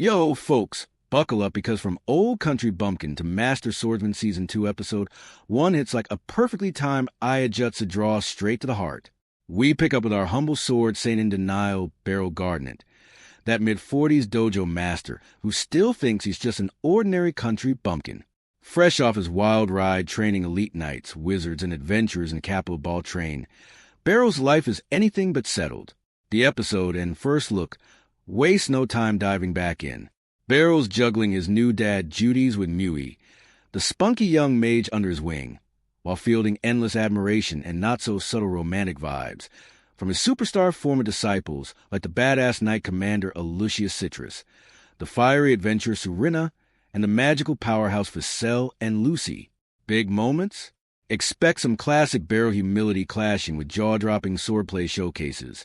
Yo, folks, buckle up because from Old Country Bumpkin to Master Swordsman Season 2 Episode 1 hits like a perfectly timed Ayajutsu draw straight to the heart. We pick up with our humble sword saint in denial, Beryl Gardnet, that mid-40s dojo master who still thinks he's just an ordinary country bumpkin. Fresh off his wild ride training elite knights, wizards, and adventurers in Capital Ball Train, Beryl's life is anything but settled. The episode and first look waste no time diving back in. Beryl's juggling his new dad duties with Mewi, the spunky young mage under his wing, while fielding endless admiration and not-so-subtle romantic vibes from his superstar former disciples like the badass knight commander Lucius Citrus, the fiery adventurer Surina, and the magical powerhouse Ficelle and Lucy. Big moments? Expect some classic Beryl humility clashing with jaw-dropping swordplay showcases.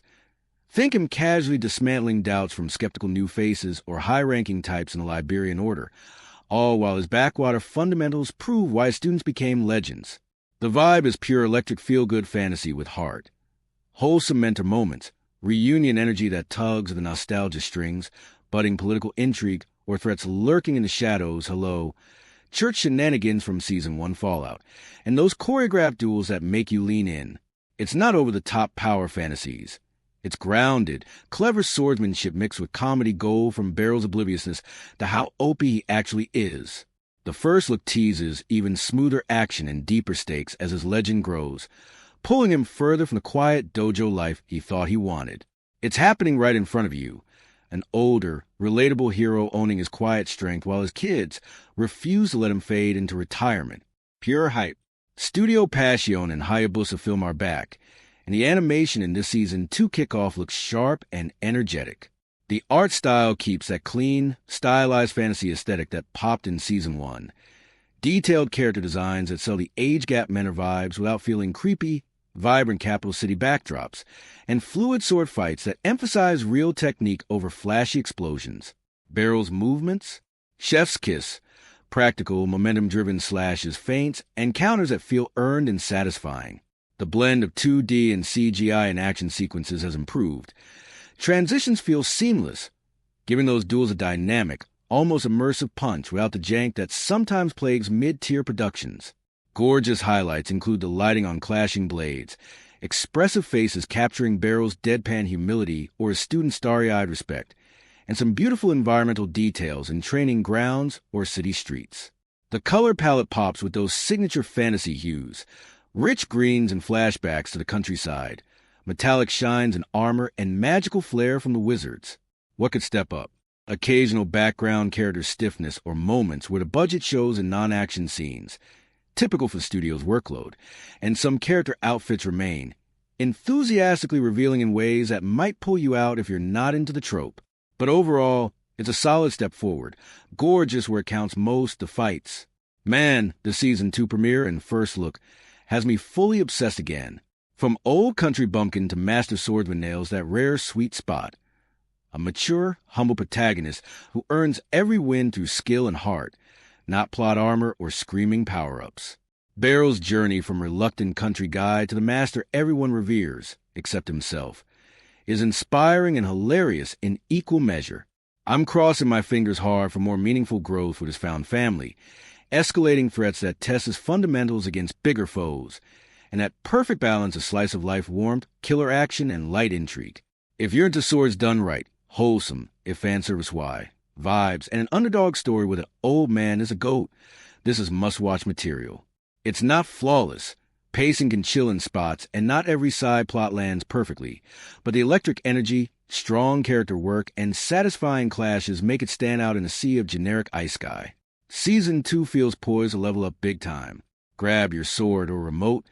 Think him casually dismantling doubts from skeptical new faces or high-ranking types in the Liberian Order, all while his backwater fundamentals prove why students became legends. The vibe is pure electric feel-good fantasy with heart. Wholesome mentor moments, reunion energy that tugs at the nostalgia strings, budding political intrigue, or threats lurking in the shadows, church shenanigans from Season 1 Fallout, and those choreographed duels that make you lean in. It's not over-the-top power fantasies. It's grounded, clever swordsmanship mixed with comedy gold from Beryl's obliviousness to how OP he actually is. The first look teases even smoother action and deeper stakes as his legend grows, pulling him further from the quiet dojo life he thought he wanted. It's happening right in front of you. An older, relatable hero owning his quiet strength while his kids refuse to let him fade into retirement. Pure hype. Studio Passion and Hayabusa film are back, and the animation in this Season 2 kickoff looks sharp and energetic. The art style keeps that clean, stylized fantasy aesthetic that popped in Season 1. Detailed character designs that sell the age-gap mentor vibes without feeling creepy, vibrant capital city backdrops, and fluid sword fights that emphasize real technique over flashy explosions. Beryl's movements? Chef's kiss. Practical, momentum-driven slashes, feints, and counters that feel earned and satisfying. The blend of 2D and CGI in action sequences has improved. Transitions feel seamless, giving those duels a dynamic, almost immersive punch without the jank that sometimes plagues mid-tier productions. Gorgeous highlights include the lighting on clashing blades, expressive faces capturing Beryl's deadpan humility or his student's starry-eyed respect, and some beautiful environmental details in training grounds or city streets. The color palette pops with those signature fantasy hues, rich greens and flashbacks to the countryside, metallic shines in armor, and magical flair from the wizards. What could step up? Occasional background character stiffness or moments where the budget shows in non-action scenes, typical for studio's workload, and some character outfits remain, enthusiastically revealing in ways that might pull you out if you're not into the trope. But overall, it's a solid step forward, gorgeous where it counts most, the fights. Man, the Season 2 premiere and first look has me fully obsessed again. From Old Country Bumpkin to Master Swordsman nails that rare sweet spot. A mature, humble protagonist who earns every win through skill and heart, not plot armor or screaming power-ups. Beryl's journey from reluctant country guy to the master everyone reveres, except himself, is inspiring and hilarious in equal measure. I'm crossing my fingers hard for more meaningful growth with his found family, escalating threats that test his fundamentals against bigger foes, and that perfect balance of slice-of-life warmth, killer action, and light intrigue. If you're into swords done right, wholesome, if fanservice-wise, vibes, and an underdog story with an old man is a goat, this is must-watch material. It's not flawless. Pacing can chill in spots, and not every side plot lands perfectly, but the electric energy, strong character work, and satisfying clashes make it stand out in a sea of generic ice sky. Season 2 feels poised to level up big time. Grab your sword or remote,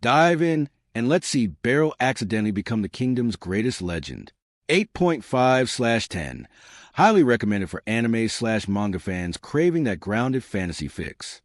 dive in, and let's see Beryl accidentally become the kingdom's greatest legend. 8.5/10. Highly recommended for anime/manga fans craving that grounded fantasy fix.